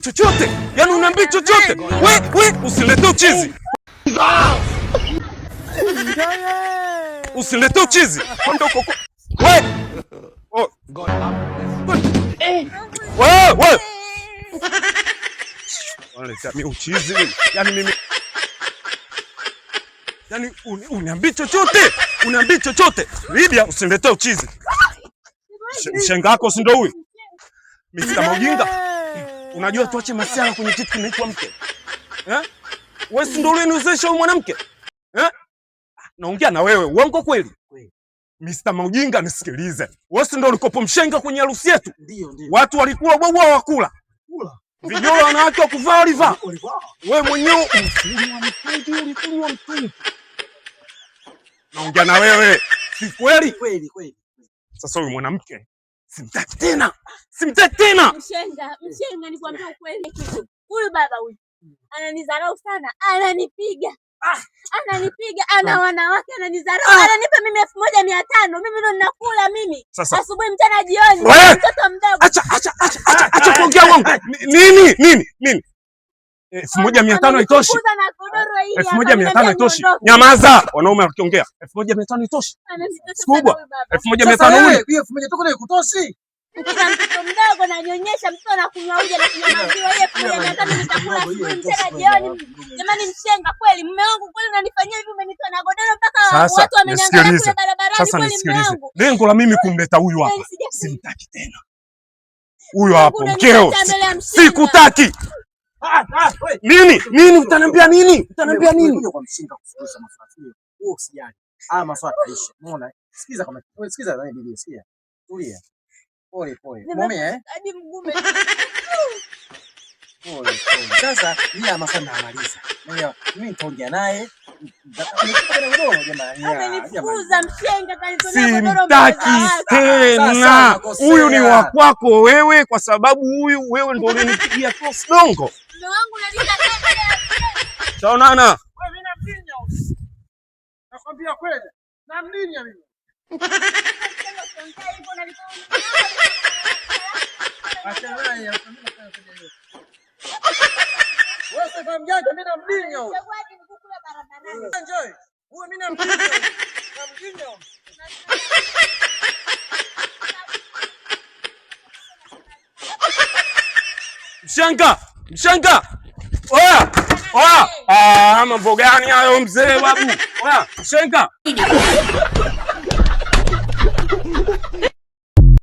chochote. Yaani uniambie chochote. We usilete uchizi. Usilete uchizi. Kwenda huko. We. Oh. We. Wale mimi uchizi. Yaani mimi. Yaani uniambie chochote. Uniambie chochote. Lydia usilete uchizi. Mshenga wako si ndio huyu? Mr. Maujinga. Unajua tuache masiala kwenye kitu kinaitwa mke. Wewe si ndio uliniwezesha huyu mwanamke? Naongea na wewe, uongo kweli? Mr. Maujinga nisikilize. Wewe si ndio ulikopo mshenga kwenye harusi yetu? Ndio. Watu walikula bwabwa wakula. Vijana wanawake wakuvaa walivaa. Wewe mwenyewe ulikunywa mtungi. Naongea na wewe. Si kweli? Kweli. Sasa huyu mwanamke simtaki tena. Mshenga nikwambia ukweli kitu. Huyu baba huyu ananidharau sana, ananipiga. Ana wanawake ananidharau. Ananipa mimi 1500. Mimi ndo ninakula mimi. Asubuhi, mchana, jioni. Mtoto mdogo. Acha kuongea uongo. Nini? 1500 haitoshi. 1500 haitoshi. Nyamaza. Wanaume wakiongea. 1500 haitoshi. Sikubwa. 1500 huyu. Hiyo 1500 toka leo kutoshi. Kila mtoto mdogo nanyonyesha, mtoto anakunywa uji na kunywa maziwa. Yeye 1500 nitakula asubuhi, mchana, jioni. Jamani mshenga kweli, mume wangu kweli unanifanyia hivi, umenitoa na godoro mpaka watu wameniangalia kule barabarani. Sasa nisikilize. Lengo la mimi kumleta huyu hapa. Simtaki tena. Huyu hapo mkeo. Sikutaki. Nini? Utaniambia nini? Kwa mshinga kufukuza mafanikio. Wewe usijali. Maswala yaisha. Umeona? Sikiza na bibi, sikia. Tulia. Pole. Mume hadi mgume. Pole. Sasa mimi maswala namaliza. Mimi nitaongea naye. Amenifukuza mshenga, kanitoa godoro. Simtaki tena. Huyu ni wa kwako wewe, kwa sababu huyu wewe ndio unanipigia cross dongo. Mume wangu nalika tena. Taonana. Wewe mimi namdinya. Nakwambia kweli. Namdinya mimi. Mshenga. Oya. Mambo gani hayo mzee babu? Oya, mshenga.